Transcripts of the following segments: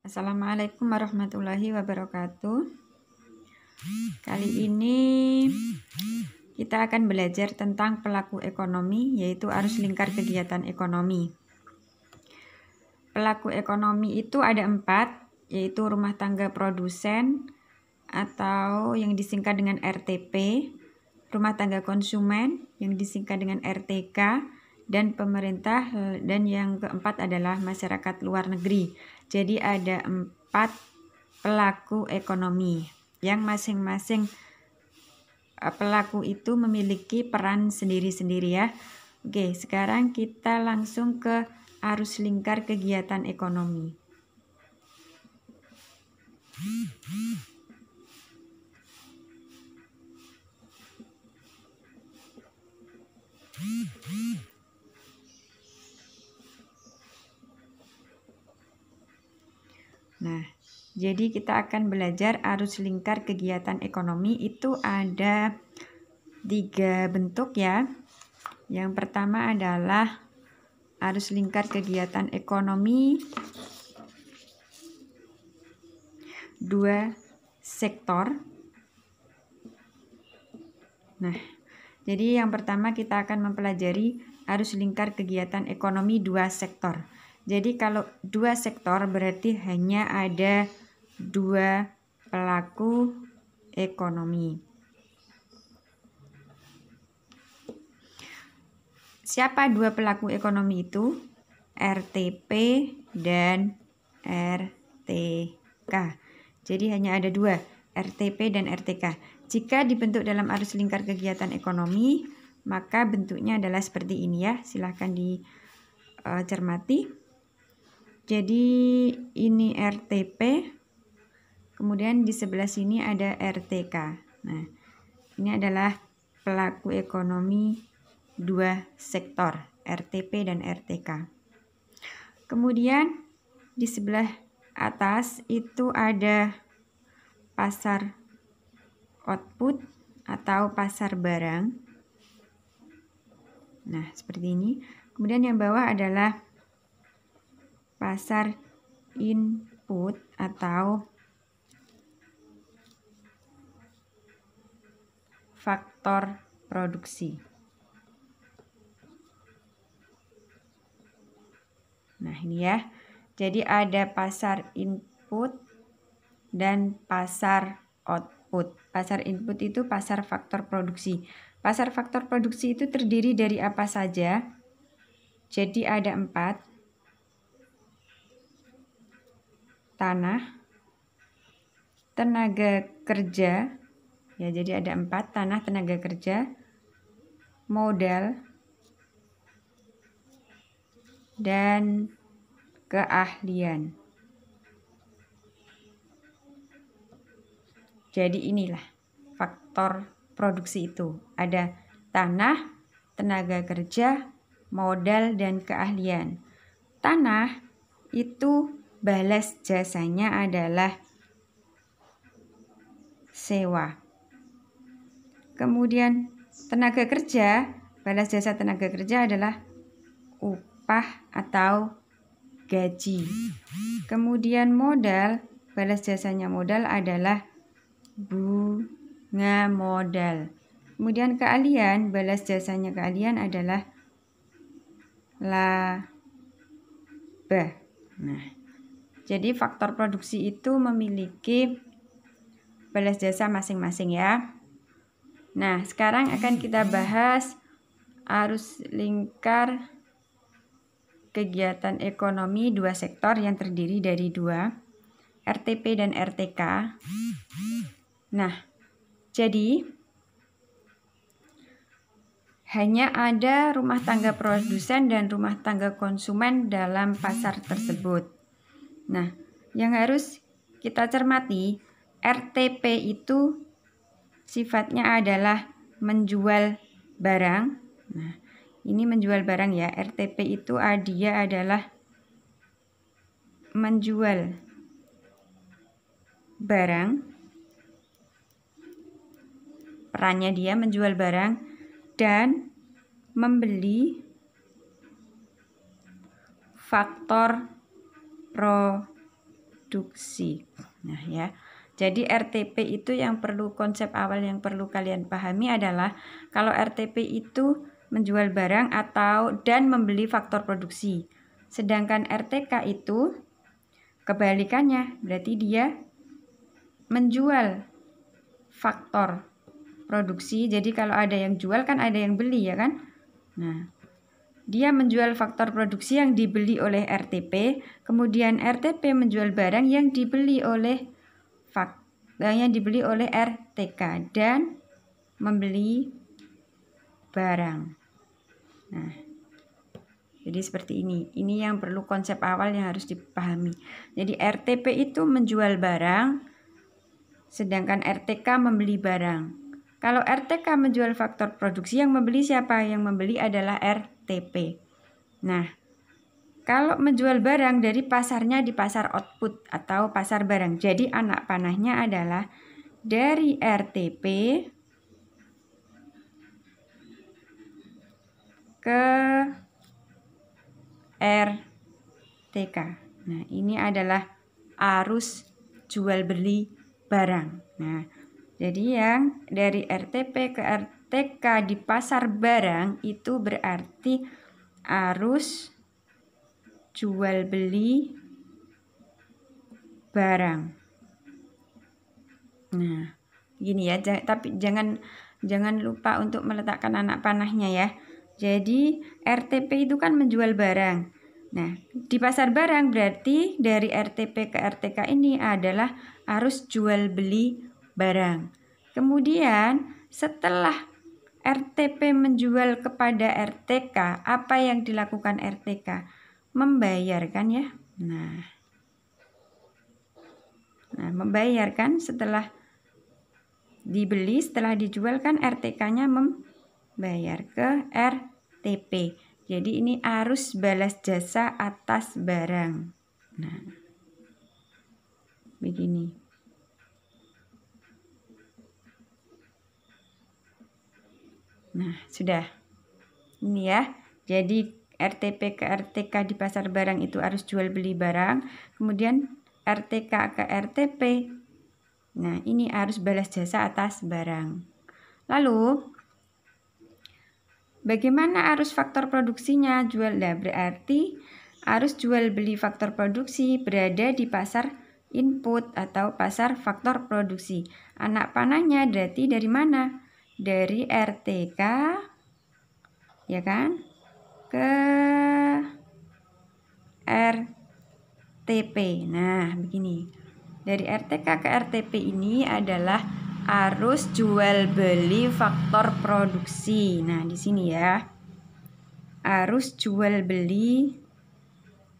Assalamualaikum warahmatullahi wabarakatuh. Kali ini kita akan belajar tentang pelaku ekonomi, yaitu arus lingkar kegiatan ekonomi. Pelaku ekonomi itu ada 4, yaitu rumah tangga produsen atau yang disingkat dengan RTP, rumah tangga konsumen yang disingkat dengan RTK, dan pemerintah, dan yang keempat adalah masyarakat luar negeri. Jadi ada 4 pelaku ekonomi yang masing-masing pelaku itu memiliki peran sendiri-sendiri ya. Oke, sekarang kita langsung ke arus lingkar kegiatan ekonomi. Nah, jadi kita akan belajar arus lingkar kegiatan ekonomi itu ada 3 bentuk ya. Yang pertama adalah arus lingkar kegiatan ekonomi 2 sektor. Nah, jadi yang pertama kita akan mempelajari arus lingkar kegiatan ekonomi 2 sektor. Jadi kalau 2 sektor berarti hanya ada 2 pelaku ekonomi. Siapa 2 pelaku ekonomi itu? RTP dan RTK. Jadi hanya ada 2, RTP dan RTK. Jika dibentuk dalam arus lingkar kegiatan ekonomi, maka bentuknya adalah seperti ini ya. Silahkan dicermati. Jadi ini RTP, kemudian di sebelah sini ada RTK. Nah, ini adalah pelaku ekonomi 2 sektor, RTP dan RTK. Kemudian di sebelah atas itu ada pasar output atau pasar barang. Nah, seperti ini. Kemudian yang bawah adalah pasar input atau faktor produksi. Nah, ini ya. Jadi ada pasar input dan pasar output. Pasar input itu pasar faktor produksi. Pasar faktor produksi itu terdiri dari apa saja? Jadi ada 4. Tanah, tenaga kerja, ya jadi ada 4, tanah, tenaga kerja, modal, dan keahlian. Jadi inilah faktor produksi itu. Ada tanah, tenaga kerja, modal, dan keahlian. Tanah itu balas jasanya adalah sewa. Kemudian tenaga kerja, balas jasa tenaga kerja adalah upah atau gaji. Kemudian modal, balas jasanya modal adalah bunga modal. Kemudian keahlian, balas jasanya keahlian adalah laba. Nah, jadi faktor produksi itu memiliki balas jasa masing-masing ya. Nah, sekarang akan kita bahas arus lingkar kegiatan ekonomi 2 sektor yang terdiri dari 2, RTP dan RTK. Nah, jadi hanya ada rumah tangga produsen dan rumah tangga konsumen dalam pasar tersebut. Nah, yang harus kita cermati, RTP itu sifatnya adalah menjual barang. Nah, ini menjual barang ya. RTP itu dia adalah menjual barang. Perannya dia menjual barang dan membeli faktor produksi. produksi. Nah ya, jadi RTP itu yang perlu, konsep awal yang perlu kalian pahami adalah kalau RTP itu menjual barang atau dan membeli faktor produksi. Sedangkan RTK itu kebalikannya, berarti dia menjual faktor produksi. Jadi kalau ada yang jual kan ada yang beli ya kan. Nah, dia menjual faktor produksi yang dibeli oleh RTP, kemudian RTP menjual barang yang dibeli oleh RTK dan membeli barang. Nah, jadi seperti ini. Ini yang perlu konsep awal yang harus dipahami. Jadi RTP itu menjual barang, sedangkan RTK membeli barang. Kalau RTK menjual faktor produksi, yang membeli siapa? Yang membeli adalah RTP. Nah, kalau menjual barang dari pasarnya di pasar output atau pasar barang. Jadi anak panahnya adalah dari RTP ke RTK. Nah, ini adalah arus jual beli barang. Nah, jadi yang dari RTP ke RTK di pasar barang itu berarti arus jual beli barang. Nah, gini ya, tapi jangan lupa untuk meletakkan anak panahnya ya. Jadi RTP itu kan menjual barang. Nah, di pasar barang berarti dari RTP ke RTK ini adalah arus jual beli barang. Kemudian setelah RTP menjual kepada RTK, apa yang dilakukan RTK? Membayarkan ya. Nah, membayarkan setelah dibeli, setelah dijual kan RTK-nya membayar ke RTP. Jadi ini arus balas jasa atas barang. Nah, begini. Nah, sudah. Ini ya. Jadi RTP ke RTK di pasar barang itu arus jual beli barang. Kemudian RTK ke RTP. Nah, ini arus balas jasa atas barang. Lalu, bagaimana arus faktor produksinya? Berarti arus jual beli faktor produksi berada di pasar input atau pasar faktor produksi. Anak panahnya berarti dari mana? Dari RTK, ya kan? Ke RTP. Nah, begini. Dari RTK ke RTP ini adalah arus jual beli faktor produksi. Nah, di sini ya. Arus jual beli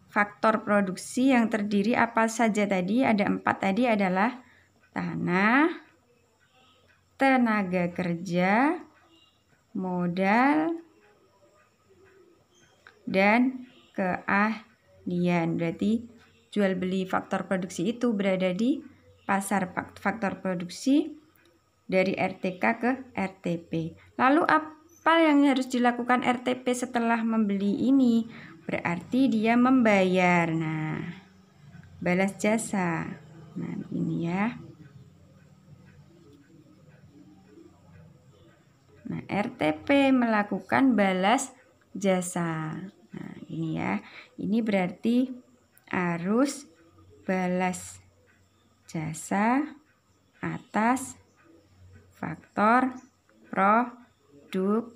faktor produksi yang terdiri apa saja tadi? Ada 4 tadi adalah tanah, tenaga kerja, modal, dan keahlian. Berarti jual beli faktor produksi itu berada di pasar faktor produksi dari RTK ke RTP. Lalu apa yang harus dilakukan RTP setelah membeli ini? Berarti dia membayar. Nah, balas jasa. Nah, ini ya. Nah, RTP melakukan balas jasa. Nah, ini ya. Ini berarti arus balas jasa atas faktor produksi.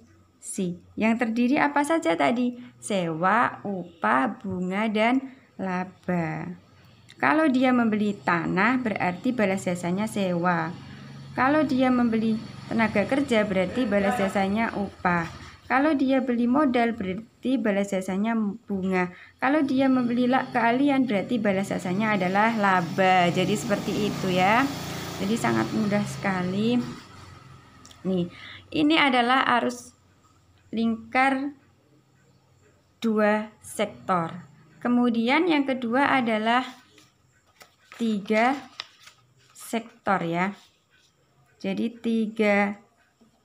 Yang terdiri apa saja tadi? Sewa, upah, bunga, dan laba. Kalau dia membeli tanah berarti balas jasanya sewa. Kalau dia membeli tenaga kerja berarti balas jasanya upah. Kalau dia beli modal berarti balas jasanya bunga. Kalau dia membeli keahlian berarti balas jasanya adalah laba. Jadi seperti itu ya. Jadi sangat mudah sekali. Nih, ini adalah arus lingkar 2 sektor. Kemudian yang kedua adalah 3 sektor ya. Jadi 3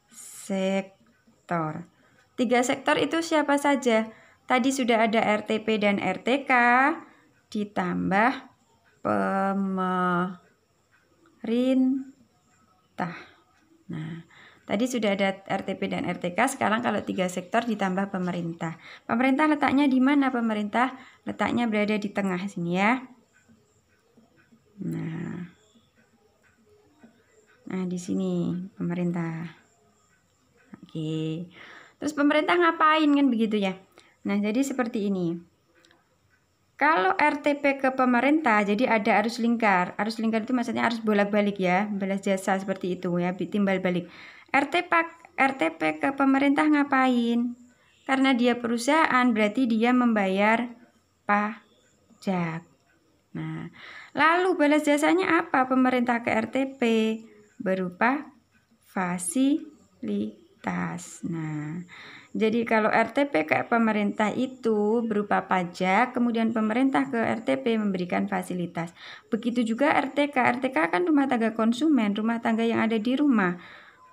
sektor. 3 sektor itu siapa saja? Tadi sudah ada RTP dan RTK, ditambah pemerintah. Nah, tadi sudah ada RTP dan RTK, sekarang kalau 3 sektor ditambah pemerintah. Pemerintah letaknya di mana? Pemerintah letaknya berada di tengah sini ya. Nah, di sini pemerintah. Oke. Terus pemerintah ngapain kan begitu ya? Nah, jadi seperti ini. Kalau RTP ke pemerintah, jadi ada arus lingkar. Arus lingkar itu maksudnya arus bolak-balik ya, balas jasa seperti itu ya, timbal balik. RTP ke pemerintah ngapain? Karena dia perusahaan, berarti dia membayar pajak. Nah, lalu balas jasanya apa pemerintah ke RTP? Berupa fasilitas. Nah, jadi kalau RTP ke pemerintah itu berupa pajak, kemudian pemerintah ke RTP memberikan fasilitas. Begitu juga RTK. RTK kan rumah tangga konsumen, rumah tangga yang ada di rumah.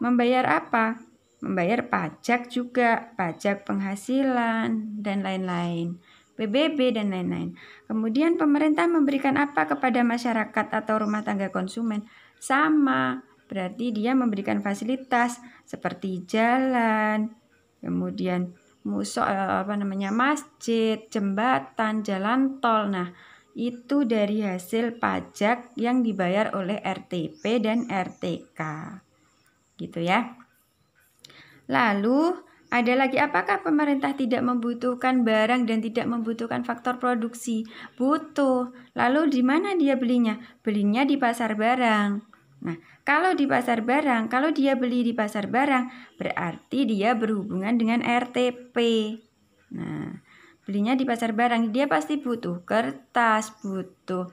Membayar apa? Membayar pajak juga, pajak penghasilan dan lain-lain, PBB dan lain-lain. Kemudian pemerintah memberikan apa kepada masyarakat atau rumah tangga konsumen? Sama, berarti dia memberikan fasilitas seperti jalan, kemudian masjid, jembatan, jalan tol. Nah, itu dari hasil pajak yang dibayar oleh RTP dan RTK. Gitu ya. Lalu ada lagi, apakah pemerintah tidak membutuhkan barang dan tidak membutuhkan faktor produksi? Butuh. Lalu di mana dia belinya? Belinya di pasar barang. Nah, kalau di pasar barang, kalau dia beli di pasar barang, berarti dia berhubungan dengan RTP. Nah, belinya di pasar barang, dia pasti butuh kertas, butuh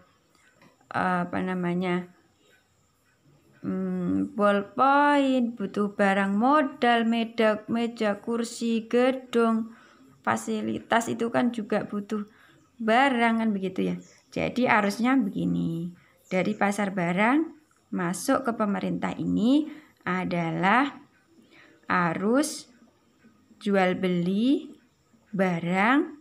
ballpoint, butuh barang modal, meja, kursi, gedung, fasilitas itu kan juga butuh barang kan begitu ya. Jadi arusnya begini, dari pasar barang masuk ke pemerintah ini adalah arus jual beli barang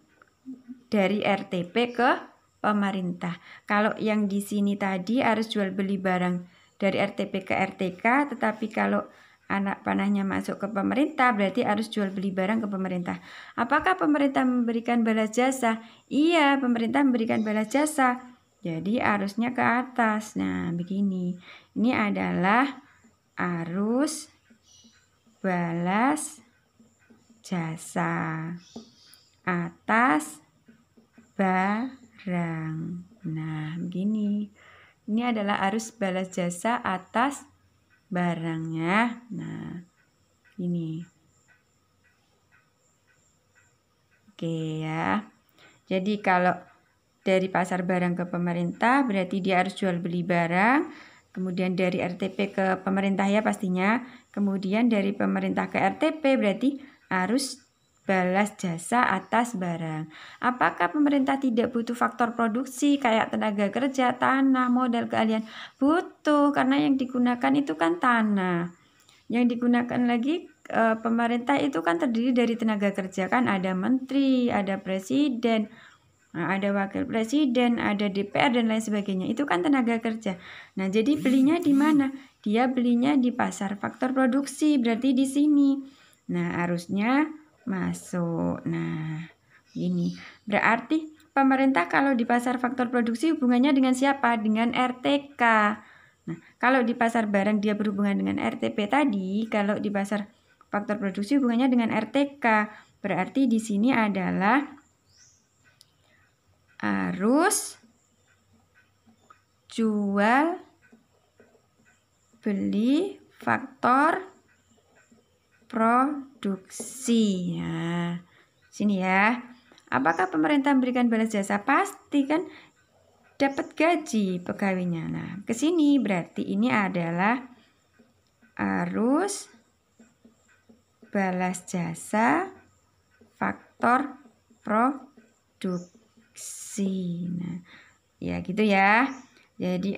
dari RTP ke pemerintah. Kalau yang di sini tadi arus jual beli barang dari RTP ke RTK, tetapi kalau anak panahnya masuk ke pemerintah berarti harus jual beli barang ke pemerintah. Apakah pemerintah memberikan balas jasa? Iya, pemerintah memberikan balas jasa. Jadi arusnya ke atas. Nah, begini. Ini adalah arus balas jasa atas barang. Nah, begini. Ini adalah arus balas jasa atas barangnya. Nah, ini. Oke ya. Jadi kalau dari pasar barang ke pemerintah berarti dia harus jual beli barang. Kemudian dari RTP ke pemerintah ya pastinya. Kemudian dari pemerintah ke RTP berarti harus balas jasa atas barang. Apakah pemerintah tidak butuh faktor produksi kayak tenaga kerja, tanah, modal, keahlian? Butuh, karena yang digunakan itu kan tanah. Yang digunakan lagi pemerintah itu kan terdiri dari tenaga kerja, kan ada menteri, ada presiden, ada wakil presiden, ada DPR dan lain sebagainya. Itu kan tenaga kerja. Nah, jadi belinya di mana? Dia belinya di pasar faktor produksi, berarti di sini. Nah, harusnya masuk. Nah, ini berarti pemerintah kalau di pasar faktor produksi hubungannya dengan siapa? Dengan RTK. Nah, kalau di pasar barang dia berhubungan dengan RTP tadi, kalau di pasar faktor produksi hubungannya dengan RTK. Berarti di sini adalah arus jual beli faktor produksi. Nah, sini ya. Apakah pemerintah memberikan balas jasa? Pasti kan dapat gaji pegawainya. Nah, ke sini berarti ini adalah arus balas jasa faktor produksi. Nah, ya gitu ya. Jadi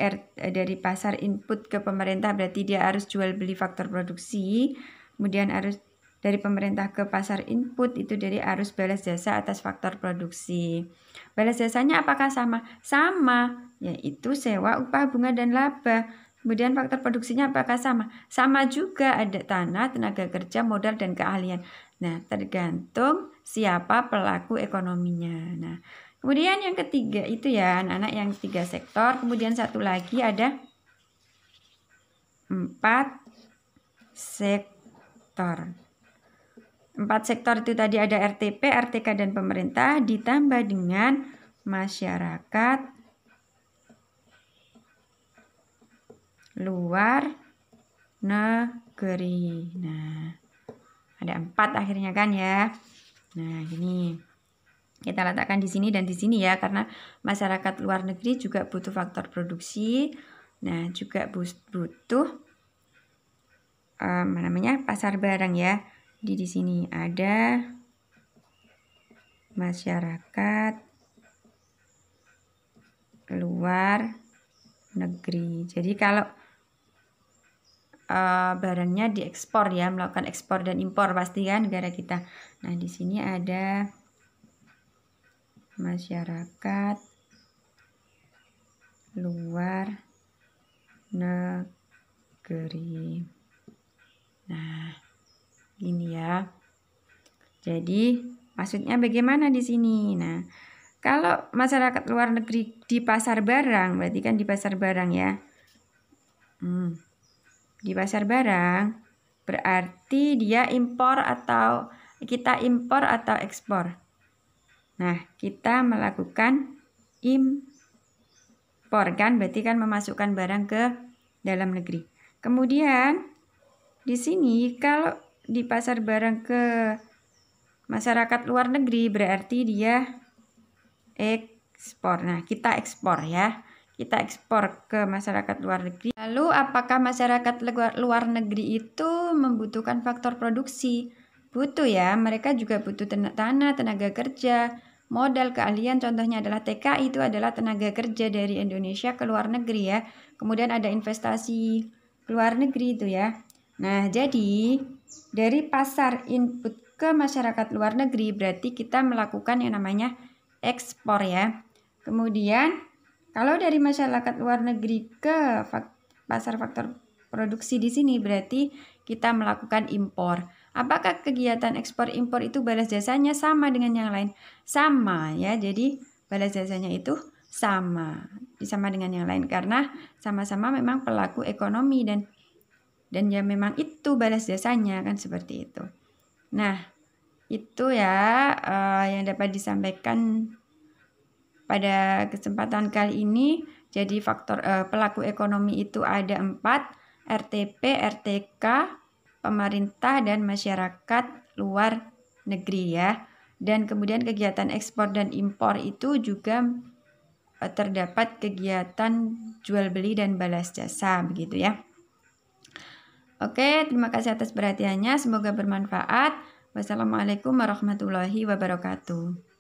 dari pasar input ke pemerintah berarti dia harus jual beli faktor produksi. Kemudian arus dari pemerintah ke pasar input itu dari arus balas jasa atas faktor produksi. Balas jasanya apakah sama? Sama. yaitu sewa, upah, bunga, dan laba. Kemudian faktor produksinya apakah sama? Sama juga, ada tanah, tenaga kerja, modal, dan keahlian. Nah, tergantung siapa pelaku ekonominya. Nah, kemudian yang ketiga itu ya anak-anak, yang 3 sektor. Kemudian satu lagi ada 4 sektor. 4 sektor itu tadi ada RTP, RTK, dan pemerintah, ditambah dengan masyarakat luar negeri. Nah, ada 4 akhirnya kan ya. Nah, gini. Kita letakkan di sini dan di sini ya, karena masyarakat luar negeri juga butuh faktor produksi. Nah, juga butuh pasar barang ya. Di sini ada masyarakat luar negeri. Jadi kalau barangnya diekspor ya, melakukan ekspor dan impor pasti kan negara kita. Nah, di sini ada masyarakat luar negeri. Nah, gini ya. Jadi maksudnya bagaimana di sini? Nah, kalau masyarakat luar negeri di pasar barang, berarti kan di pasar barang ya. Di pasar barang berarti dia impor atau kita impor atau ekspor. Nah, kita melakukan impor kan, berarti kan memasukkan barang ke dalam negeri. Kemudian di sini kalau di pasar barang ke masyarakat luar negeri berarti dia ekspor. Nah, kita ekspor ya. Kita ekspor ke masyarakat luar negeri. Lalu apakah masyarakat luar negeri itu membutuhkan faktor produksi? Butuh ya, mereka juga butuh tanah, tenaga kerja, modal, keahlian. Contohnya adalah TKI, itu adalah tenaga kerja dari Indonesia ke luar negeri ya. Kemudian ada investasi ke luar negeri itu ya. Nah, jadi dari pasar input ke masyarakat luar negeri berarti kita melakukan yang namanya ekspor ya. Kemudian kalau dari masyarakat luar negeri ke pasar faktor produksi di sini berarti kita melakukan impor. Apakah kegiatan ekspor impor itu balas jasanya sama dengan yang lain? Sama ya. Jadi balas jasanya itu sama dengan yang lain karena sama-sama memang pelaku ekonomi dan ya memang itu balas jasanya kan, seperti itu. Nah, itu ya yang dapat disampaikan pada kesempatan kali ini. Jadi faktor pelaku ekonomi itu ada 4, RTP, RTK, pemerintah, dan masyarakat luar negeri ya. Dan kemudian kegiatan ekspor dan impor itu juga terdapat kegiatan jual beli dan balas jasa, begitu ya. Oke, terima kasih atas perhatiannya. Semoga bermanfaat. Wassalamualaikum warahmatullahi wabarakatuh.